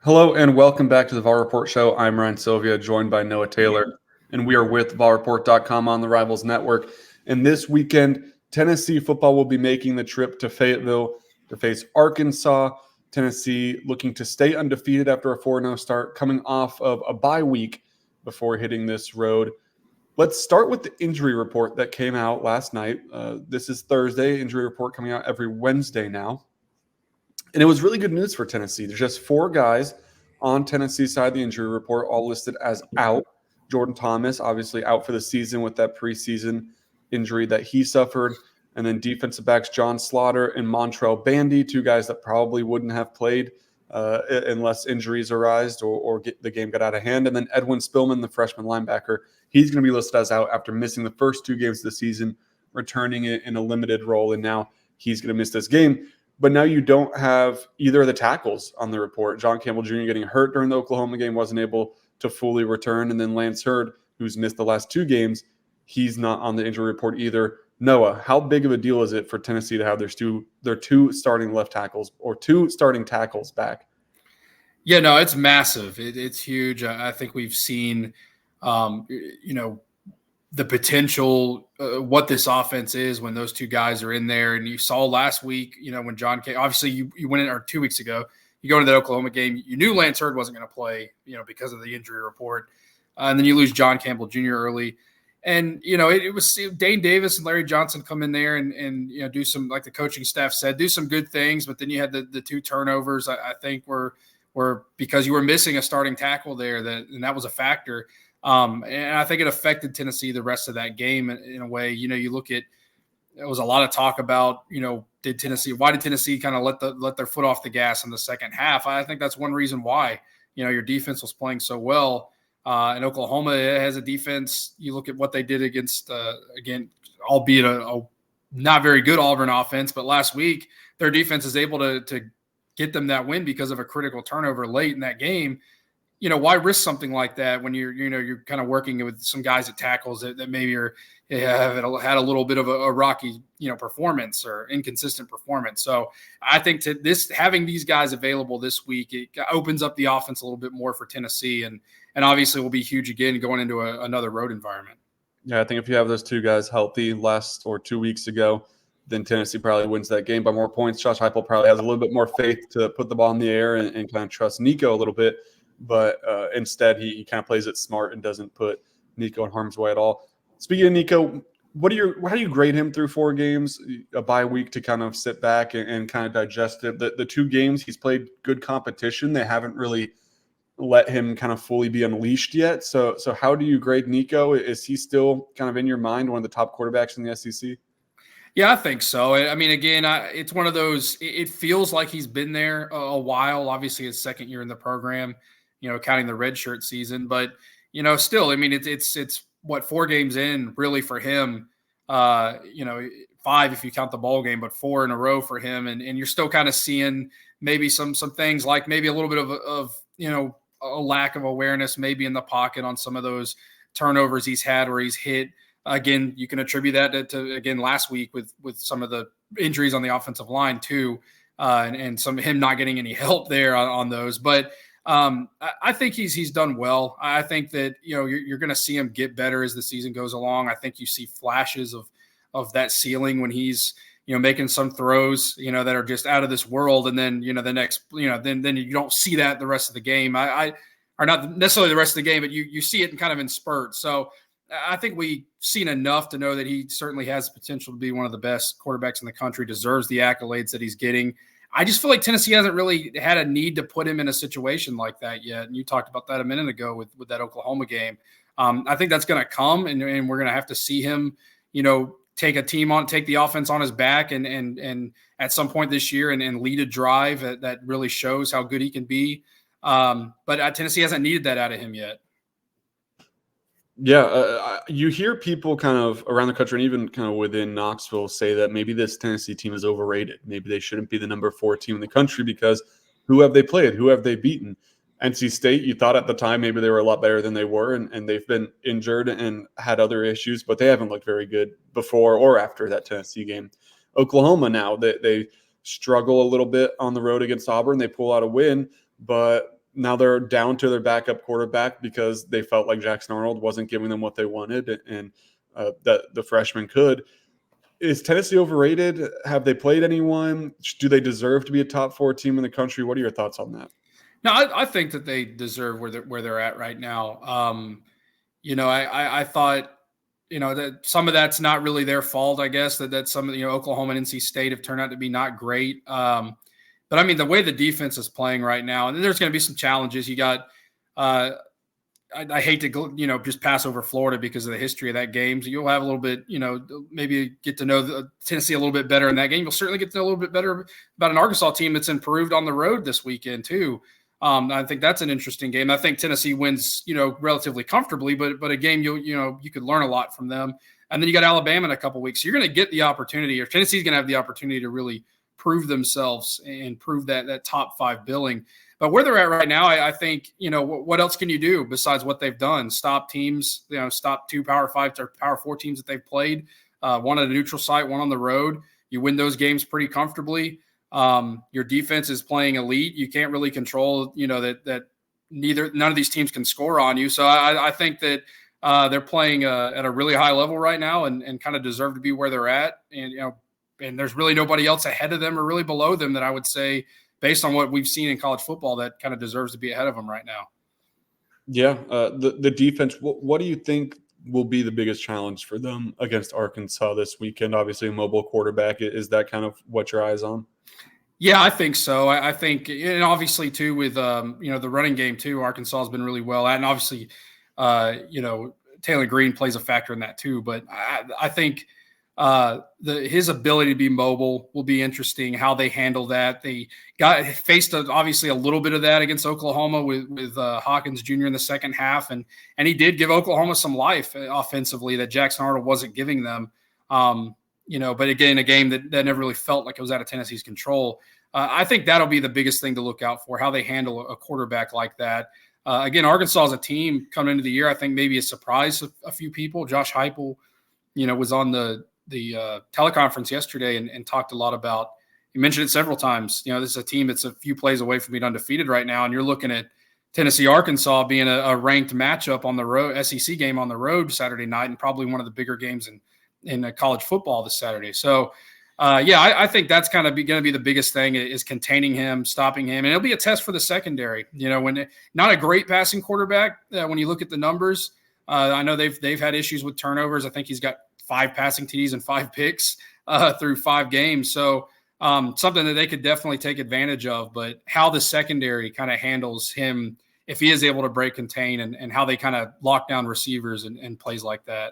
Hello and welcome back to the VolReport Show. I'm Ryan Sylvia, joined by Noah Taylor, and we are with VolReport.com on the Rivals Network. And this weekend, Tennessee football will be making the trip to Fayetteville to face Arkansas. Tennessee looking to stay undefeated after a 4-0 start, coming off of a bye week before hitting this road. Let's start with the injury report that came out last night. This is Thursday, injury report coming out every Wednesday now. And it was really good news for Tennessee. There's just 4 guys on Tennessee's side of the injury report, all listed as out. Jordan Thomas, obviously out for the season with that preseason injury that he suffered. And then defensive backs John Slaughter and Montrell Bandy, 2 guys that probably wouldn't have played unless injuries arised or the game got out of hand. And then Edwin Spillman, the freshman linebacker, he's going to be listed as out after missing the first 2 games of the season, returning it in a limited role. And now he's going to miss this game. But now you don't have either of the tackles on the report. John Campbell Jr. getting hurt during the Oklahoma game, wasn't able to fully return. And then Lance Hurd, who's missed the last 2 games, he's not on the injury report either. Noah, how big of a deal is it for Tennessee to have their two starting left tackles or 2 starting tackles back? Yeah, no, it's massive. It's huge. I think we've seen, the potential, what this offense is when those 2 guys are in there. And you saw last week, when John came, obviously you went in, or 2 weeks ago, you go into the Oklahoma game, you knew Lance Hurd wasn't going to play, because of the injury report. And then you lose John Campbell Jr. early. And, it was Dane Davis and Larry Johnson come in there and do some, like the coaching staff said, do some good things. But then you had the 2 turnovers, I think were because you were missing a starting tackle there, and that was a factor. And I think it affected Tennessee the rest of that game in a way. You look at, it was a lot of talk about, why did Tennessee kind of let their foot off the gas in the second half? I think that's one reason why, your defense was playing so well. And Oklahoma has a defense. You look at what they did against, again, albeit a not very good Auburn offense, but last week their defense is able to get them that win because of a critical turnover late in that game. Why risk something like that when you're kind of working with some guys at tackles that maybe have had a little bit of a rocky, performance or inconsistent performance. So I think having these guys available this week, it opens up the offense a little bit more for Tennessee and obviously will be huge again going into another road environment. Yeah, I think if you have those 2 guys healthy last or 2 weeks ago, then Tennessee probably wins that game by more points. Josh Heupel probably has a little bit more faith to put the ball in the air and kind of trust Nico a little bit. But instead, he kind of plays it smart and doesn't put Nico in harm's way at all. Speaking of Nico, how do you grade him through 4 games, a bye week to kind of sit back and kind of digest it? The 2 games he's played good competition. They haven't really let him kind of fully be unleashed yet. So how do you grade Nico? Is he still kind of in your mind one of the top quarterbacks in the SEC? Yeah, I think so. I mean, again, it's one of those. It feels like he's been there a while. Obviously, his second year in the program, counting the redshirt season. But still, I mean, it's what 4 games in really for him. 5 if you count the bowl game, but 4 in a row for him. And you're still kind of seeing maybe some things like maybe a little bit of a lack of awareness maybe in the pocket on some of those turnovers he's had where he's hit. Again, you can attribute that to again last week with some of the injuries on the offensive line too, and some him not getting any help there on those. But I think he's done well. I think that you're going to see him get better as the season goes along. I think you see flashes of that ceiling when he's making some throws that are just out of this world, and then the next then you don't see that the rest of the game. Or not necessarily the rest of the game, but you see it in spurts. So I think we've seen enough to know that he certainly has the potential to be one of the best quarterbacks in the country, deserves the accolades that he's getting. I just feel like Tennessee hasn't really had a need to put him in a situation like that yet. And you talked about that a minute ago with that Oklahoma game. I think that's going to come, and we're going to have to see him, take the offense on his back and at some point this year and lead a drive that really shows how good he can be. But Tennessee hasn't needed that out of him yet. Yeah, you hear people kind of around the country and even kind of within Knoxville say that maybe this Tennessee team is overrated. Maybe they shouldn't be the number 4 team in the country because who have they played? Who have they beaten? NC State, you thought at the time maybe they were a lot better than they were, and they've been injured and had other issues, but they haven't looked very good before or after that Tennessee game. Oklahoma now, they struggle a little bit on the road against Auburn. They pull out a win, but now they're down to their backup quarterback because they felt like Jackson Arnold wasn't giving them what they wanted, and that the freshman could. Is Tennessee overrated? Have they played anyone? Do they deserve to be a top 4 team in the country? What are your thoughts on that? No, I think that they deserve where they're at right now. I thought, that some of that's not really their fault. I guess that some of Oklahoma and NC State have turned out to be not great. But I mean, the way the defense is playing right now, and there's going to be some challenges. You got, I hate to go, just pass over Florida because of the history of that game. So you'll have a little bit, maybe get to know Tennessee a little bit better in that game. You'll certainly get to know a little bit better about an Arkansas team that's improved on the road this weekend too. I think that's an interesting game. I think Tennessee wins, relatively comfortably, but a game you could learn a lot from them. And then you got Alabama in a couple weeks. So you're going to get the opportunity, or Tennessee's going to have the opportunity to really prove themselves and prove that top 5 billing. But where they're at right now, I think, what else can you do besides what they've done? Stop teams, stop 2 Power 5 or Power 4 teams that they've played, one at a neutral site, one on the road. You win those games pretty comfortably. Your defense is playing elite. You can't really control, that none of these teams can score on you. So I think that they're playing at a really high level right now and kind of deserve to be where they're at. And there's really nobody else ahead of them or really below them that I would say, based on what we've seen in college football, that kind of deserves to be ahead of them right now. Yeah. The defense, what do you think will be the biggest challenge for them against Arkansas this weekend? Obviously a mobile quarterback. Is that kind of what your eyes on? Yeah, I think so. I think, and obviously too with, the running game too, Arkansas has been really well at, and obviously, Taylor Green plays a factor in that too. But I think his ability to be mobile will be interesting. How they handle that. They faced obviously a little bit of that against Oklahoma with Hawkins Jr. in the second half, and he did give Oklahoma some life offensively that Jackson Arnold wasn't giving them. But again, a game that never really felt like it was out of Tennessee's control. I think that'll be the biggest thing to look out for, how they handle a quarterback like that. Again, Arkansas as a team coming into the year, I think maybe a surprise a few people. Josh Heupel, was on the teleconference yesterday and talked a lot about, he mentioned it several times, this is a team that's a few plays away from being undefeated right now. And you're looking at Tennessee, Arkansas being a ranked matchup on the road, SEC game on the road Saturday night, and probably one of the bigger games in college football this Saturday. So, I think that's kind of going to be the biggest thing is containing him, stopping him. And it'll be a test for the secondary, when not a great passing quarterback. When you look at the numbers, I know they've had issues with turnovers. I think he's got 5 passing TDs and 5 picks through 5 games. So something that they could definitely take advantage of, but how the secondary kind of handles him, if he is able to break contain and how they kind of lock down receivers and plays like that.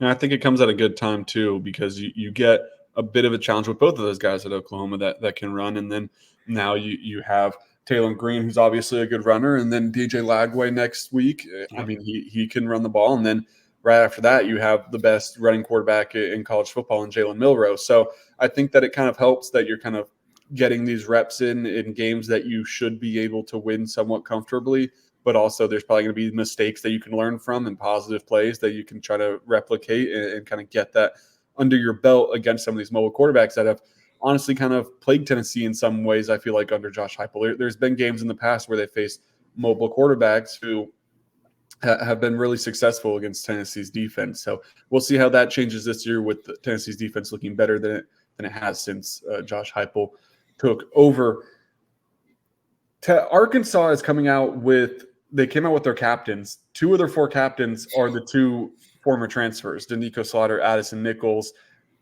And I think it comes at a good time too, because you get a bit of a challenge with both of those guys at Oklahoma that can run. And then now you have Taylor Green, who's obviously a good runner, and then DJ Lagway next week. I mean, he can run the ball. And then right after that, you have the best running quarterback in college football in Jalen Milroe. So I think that it kind of helps that you're kind of getting these reps in games that you should be able to win somewhat comfortably. But also there's probably going to be mistakes that you can learn from and positive plays that you can try to replicate and kind of get that under your belt against some of these mobile quarterbacks that have honestly kind of plagued Tennessee in some ways. I feel like under Josh Heupel, there's been games in the past where they faced mobile quarterbacks who have been really successful against Tennessee's defense. So we'll see how that changes this year with Tennessee's defense looking better than it has since Josh Heupel took over. Arkansas is coming out with – they came out with their captains. 2 of their 4 captains are the 2 former transfers, Danico Slaughter, Addison Nichols.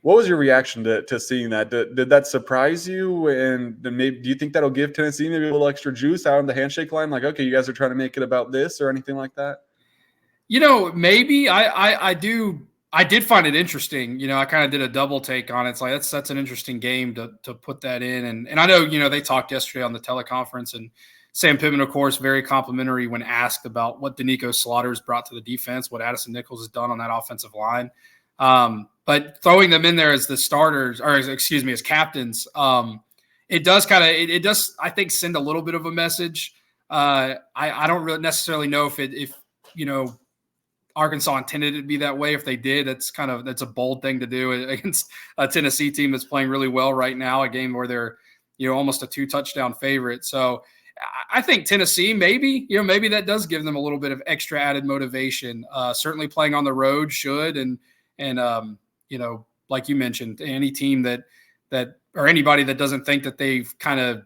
What was your reaction to seeing that? Did that surprise you? And maybe do you think that'll give Tennessee maybe a little extra juice out on the handshake line? Like, okay, you guys are trying to make it about this or anything like that? Maybe I did find it interesting. I kind of did a double take on it. It's like that's an interesting game to put that in. And I know, they talked yesterday on the teleconference, and Sam Pittman, of course, very complimentary when asked about what Danico Slaughter's brought to the defense, what Addison Nichols has done on that offensive line. But throwing them in there as the starters, or as captains, it does I think, send a little bit of a message. I don't really necessarily know if Arkansas intended it to be that way. If they did, that's a bold thing to do against a Tennessee team that's playing really well right now, a game where they're, almost a 2-touchdown favorite. So I think Tennessee, maybe that does give them a little bit of extra added motivation. Certainly playing on the road should, and like you mentioned, any team that or anybody that doesn't think that they've kind of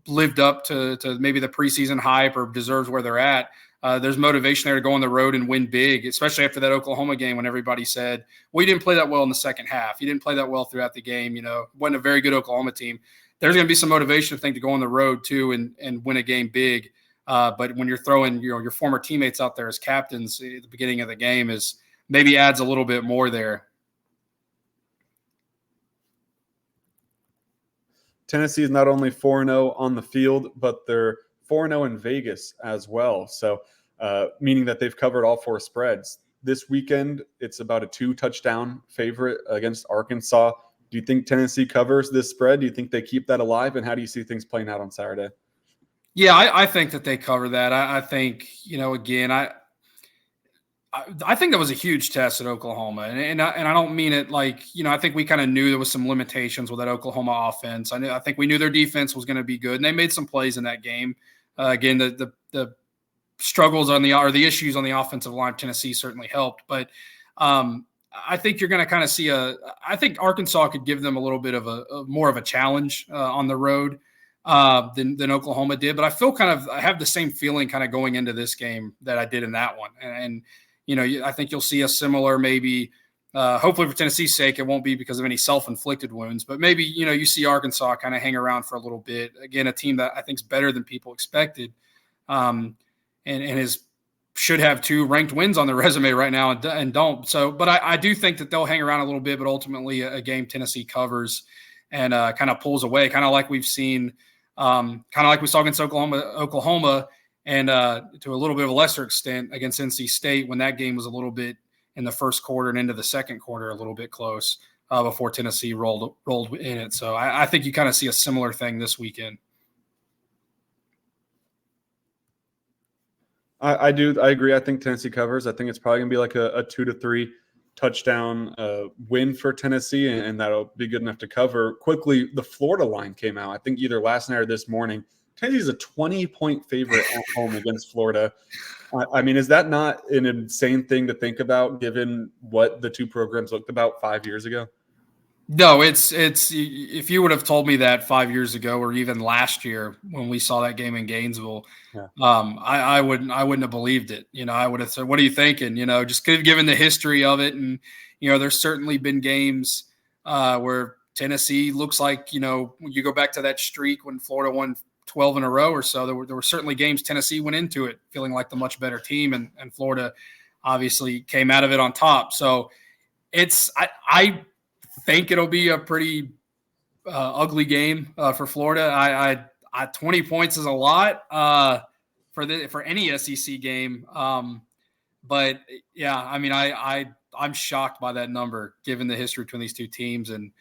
lived up to maybe the preseason hype or deserves where they're at. There's motivation there to go on the road and win big, especially after that Oklahoma game when everybody said, well, you didn't play that well in the second half. You didn't play that well throughout the game. Wasn't a very good Oklahoma team. There's going to be some motivation, I think, to go on the road too and win a game big. But when you're throwing your former teammates out there as captains at the beginning of the game is maybe adds a little bit more there. Tennessee is not only 4-0 on the field, but they're 4-0 in Vegas as well. So meaning that they've covered all 4 spreads. This weekend, it's about a 2-touchdown favorite against Arkansas. Do you think Tennessee covers this spread? Do you think they keep that alive? And how do you see things playing out on Saturday? Yeah, I think that they cover that. I think, again, I think that was a huge test at Oklahoma. And I don't mean it like, I think we kind of knew there was some limitations with that Oklahoma offense. I think we knew their defense was going to be good, and they made some plays in that game. Again, the struggles or the issues on the offensive line of Tennessee certainly helped. But I think you're going to kind of see I think Arkansas could give them a little bit of a more of a challenge on the road than Oklahoma did. But I have the same feeling kind of going into this game that I did in that one. And I think you'll see a similar maybe hopefully for Tennessee's sake, it won't be because of any self-inflicted wounds, but maybe, you see Arkansas kind of hang around for a little bit. Again, a team that I think is better than people expected and should have 2 ranked wins on their resume right now and don't. So, but I do think that they'll hang around a little bit, but ultimately a game Tennessee covers and kind of pulls away, kind of like we've seen, kind of like we saw against Oklahoma, and to a little bit of a lesser extent against NC State when that game was a little bit in the first quarter and into the second quarter a little bit close before Tennessee rolled in it. So I think you kind of see a similar thing this weekend. I do. I agree. I think Tennessee covers. I think it's probably going to be like a 2-3 touchdown win for Tennessee, and that'll be good enough to cover. Quickly, the Florida line came out, I think either last night or this morning. Tennessee's a 20-point favorite at home against Florida. I mean, is that not an insane thing to think about given what the 2 programs looked about 5 years ago? No, it's if you would have told me that 5 years ago or even last year when we saw that game in Gainesville, yeah. I wouldn't have believed it. I would have said, "What are you thinking?" Just given the history of it, and there's certainly been games where Tennessee looks like you go back to that streak when Florida won 12 in a row or so. There were certainly games Tennessee went into it feeling like the much better team, and Florida obviously came out of it on top. So I think it'll be a pretty ugly game for Florida. I 20 points is a lot for any SEC game. But yeah, I mean, I'm shocked by that number given the history between these 2 teams, and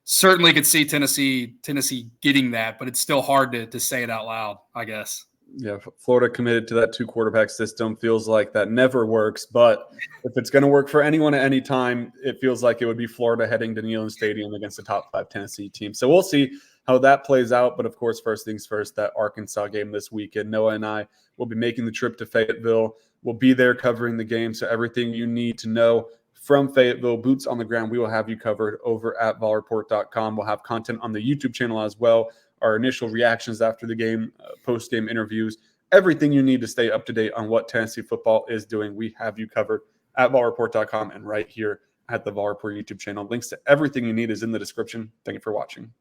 certainly could see Tennessee getting that, but it's still hard to say it out loud, I guess. Yeah, Florida committed to that 2-quarterback system. Feels like that never works, but if it's going to work for anyone at any time, it feels like it would be Florida heading to Neyland Stadium against a top 5 Tennessee team. So we'll see how that plays out. But of course, first things first, that Arkansas game this weekend. Noah and I will be making the trip to Fayetteville. We'll be there covering the game. So everything you need to know from Fayetteville, boots on the ground, we will have you covered over at VolReport.com. We'll have content on the YouTube channel as well. Our initial reactions after the game, post-game interviews, everything you need to stay up to date on what Tennessee football is doing. We have you covered at VolReport.com and right here at the VolReport YouTube channel. Links to everything you need is in the description. Thank you for watching.